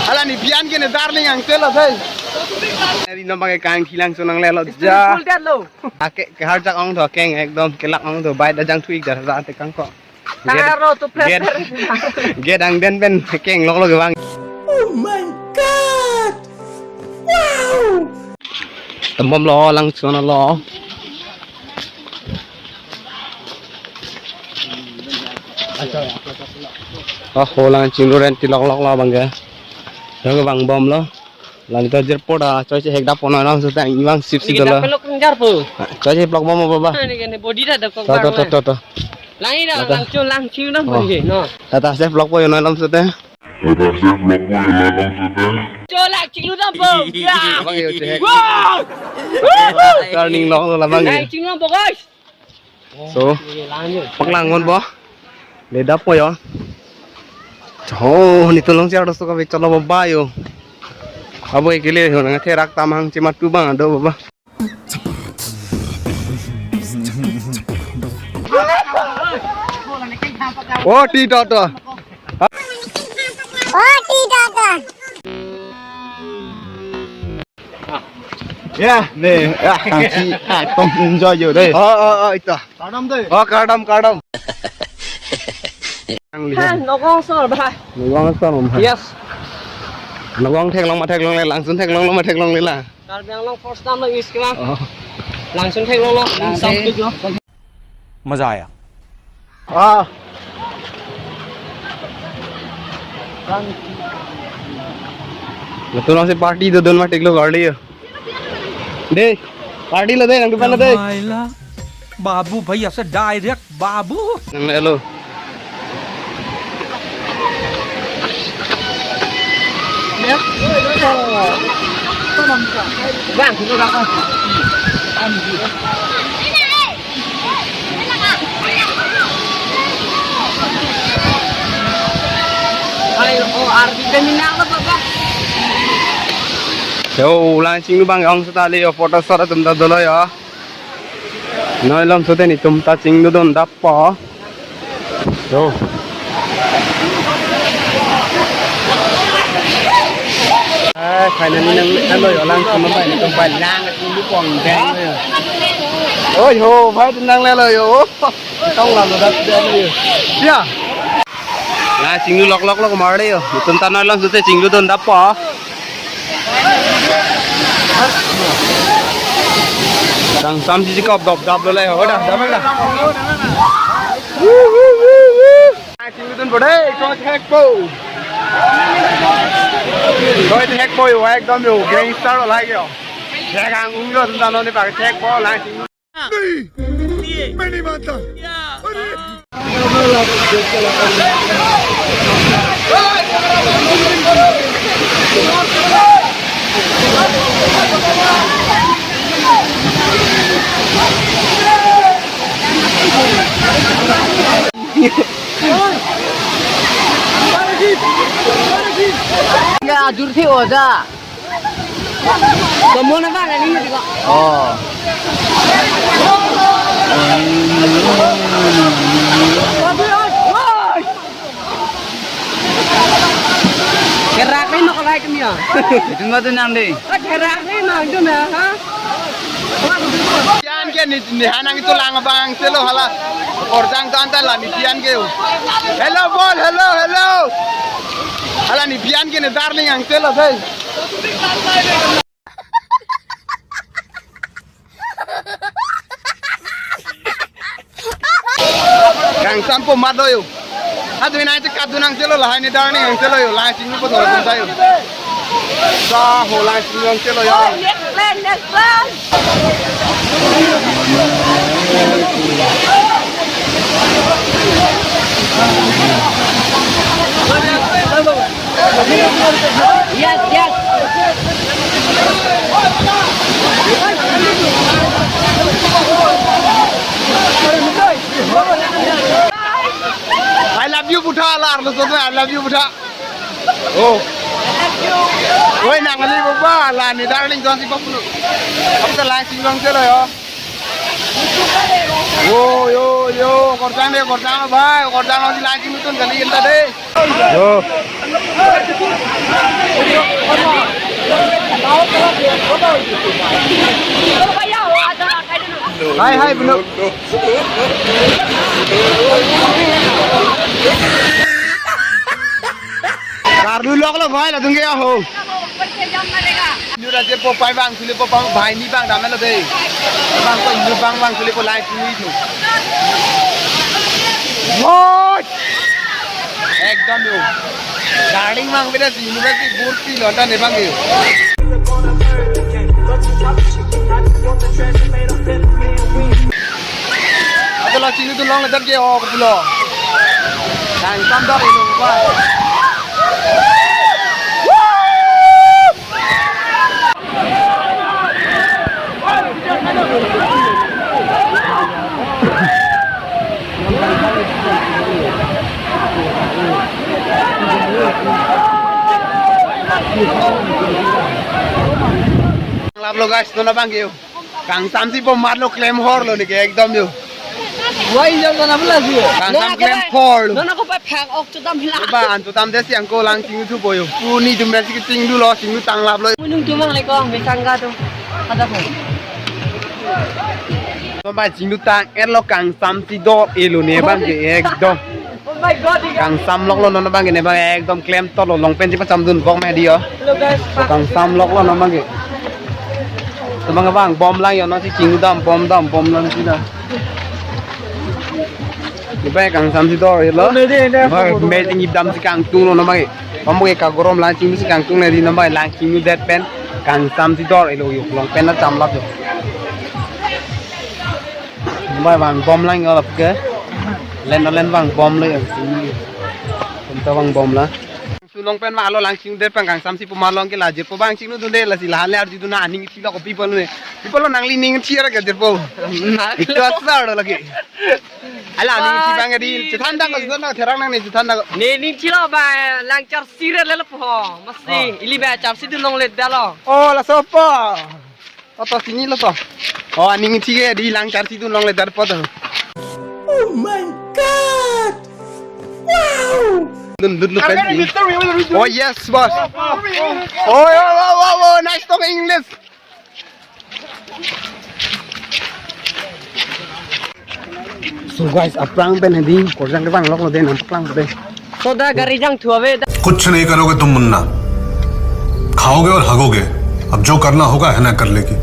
Ala ni bian ke ne darling ang selo thai. Ari no pakai kang khilang sunang le lo ja. Ake ke har jak ong tho keng ekdom kelak ong tho bai da jang thuik dar ra te kang ko. Get ang den ben keng lok lok bang. Oh my god. Wow. Tembom lo lang sono lo. Holang cingru ren tilok lok lo bang ga. Jaga bang bom lo. Lan to jer poda choi che hekda pono lang so tang iwang sip sip lo. Choi che blok bom baba. To. Lang chiu nó bagi no. Tata chef blok po yo no lam so te. Cho lang chiu nó bo. Bang yo che hek. Turning lo la bang. Lang chiu nó bo guys. So, paklang ngon bo. Le dap po yo. Oh, nito lang siya rasto ka chalo baba yo. Abo ikile ho nga therak tamang chimatu bang ado baba. Oh, ti to. Ya, nih, kangsi, tom enjoy yo deh. Itu. Kadam deh. Kadam. Nó con sao rồi bà? Yes. Nó con thèn long mà thèn long lên lặng xuống thèn long mà thèn long lên là. Kalau yang long first time lagi sekarang. Langsung thèn long sampai jo. मजा आया Betul nasi party itu don matik lo gardi ya. Deh, party lo deh, nang depan lo deh. बाबू भैया से direct Babu Nang le lo. Bang, kita dah kan. Ayo, arti terminal apa bang? Yo, launching lu bang yang setali yo foto sara tum ta dolo ya. Noi lam sote ni tum ta ching lu don dappa. Yo. Finally nang lo yo langsung ma bai ni tum bai lang tum lu pong deng le. Ôi ho, phải nang le lo yo. Không làm được đen đi. Ya. Là ching lu lok mar đi yo. Tum ta noi lam sote ching lu don dappa. Đang xăm chỉ cọp đập lên rồi đó, đập lên. Ai chịu tên vào đây, coi hack boy. Coi hack boy của anh, con nhiều gangster rồi lại kìa. Hack hàng uống rồi, chúng ta nói đi vào cái hack boy lại chịu. Many months. Ya, jur thi oda. Kamu nak mana ni juga? Oh. Kerak ni nak lagi ni ya? Itu mah tuh nanti. Kerak ni nak itu ni, ha? Tian ke ni hanang itu lang bang selo hala. Orjang tu antar lah ni tian ke. Hello bol, hello. Hala ni tian ke ni darling ang selo thai. Kang sampo mado yo. Adu ina cek adu nang selo lah ni darling ang selo yo. Lang sing ko thor kun yo. Sa ho lang sing ang selo yo. Next plan. Yes. I love you Butha lar lo so I love you Butha. Oh. Oi nang ali baba la ni darling kon si papuno. Apa la sing long selo yo. Yo, korjang deh, korjang lo bhai, korjang lo di lancing itu kali kita deh. Yo. Hai bener. Kardu lok lo bhai lah tunggu ya ho. Ini je popai bang, suli popai bhai ni bang, dah mana deh. Bang ko ini bang suli ko lancing itu. What? Ekdom yo. Darling mang beda si university burti lonta ne bang yo. Adalah sini tu long letak je oh kepulo. Dan sambar ini apa? Lap lo guys, tu na bang yo. Kang Sam si pom mar lo claim hor lo ni ke ekdom yo. Why jam na pula sih? Kang Sam claim hor lo. Nona ko pa phak ok chu tam hila. Ba an tu tam de siang ko lang sing tu boyo. Pu ni jum si ting du lo sing du tang lap lo. Munung tu mang le ko be sangga tu. Ada ko. To ba sing du tang er lo Kang Sam si do e lo ne bang ke ekdom. Oh my god. Kang Sam lok lo no bang ke ne bang ekdom claim to lo long pen si pa sam dun bok me di yo. Hello guys. Kang Sam lok lo no bang ke. Mga bang bom lang yon no si sing du dam bom lang si da. Di ba Kang Sam si do e lo. Me ting ib dam si Kang tung lo no bang ke. Pam ke ka gorom lang sing si Kang tung ne di no bang lang sing du that pen. Kang Sam si do e lo yo long pen na cham lap yo. Bài vàng bom lanh ở lập kế lên nó lên vàng bomเลยผมจะวางบอมละสุนองเป็นมาเราลังชิงเด็ดปังกังสามสิบประมาณลองกี่ละเจ็บปวดบางชิงนู้นตัวเด็ดละสิละหันเลยอาร์จิตุน่าอันนี้ที่เราก็ปีเปิลเลยปีเปิลเรานั่งลีนิ่งเชียร์กันเจ็บปวดอีกตัวสาวเลยอะไรอันนี้ที่บางกะดีจุดทันดังก็จุดทันดังเทรังนั่งนี่จุดทันดัง Ni chilo ba lang char sire le po. Masti ili ba char sidu long le dalo. โอ้ละโซปอต่อสินี่ละต่ออ๋ออันนี้ที่ดีลังจาร์สิตุลองเลยดัดปอด Oh my god wow Look at me. Oh yes, boss. Oh, nice talking English. So guys, aprang pen hedi, korjang ke bang lok lo den aplang bode. Soda gari jang thuawe. कुछ नहीं करोगे तुम मुन्ना खाओगे और हगोगे अब जो करना होगा है ना कर लेगी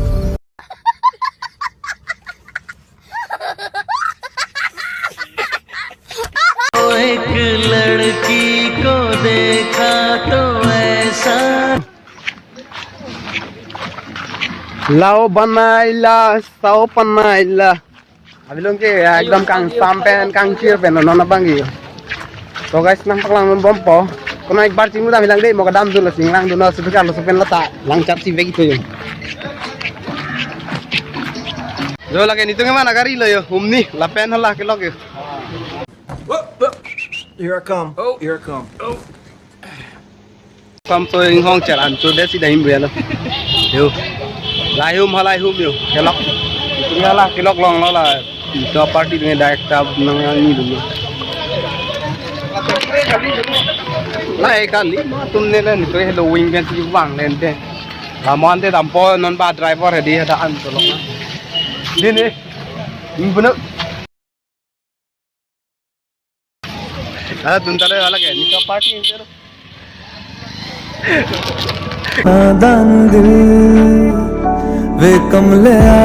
एक लड़की को देखा तो ऐसा Lao banaila, sao panaila. Abi long ke ekdam kang sampen kang cheer pen no na bangi. So guys, nang paklang bom po. Kono ek bar chingu da bilang dei mo kadam dulu sing lang dulu sebentar lo sepen lata lang cap si begi to yo. Yo lagi nitu ngama nagari lo yo, umni lapen hola ke log yo. here I come oh here I come oh Pam to ing hong charan to desi da him lo. Yo. Lai hum halai hum yo. Ke log. Itu ngala ke log long lo la. Itu party dengan direct tab nang ni dulu. Lai kali tunne len to hello wing ben si wang len de. Ramon te dampo non ba driver hedi ada an to long. Dini. Ing bener. Ada tuntale wala ke ni party intero. नादान दिल वे कमले आ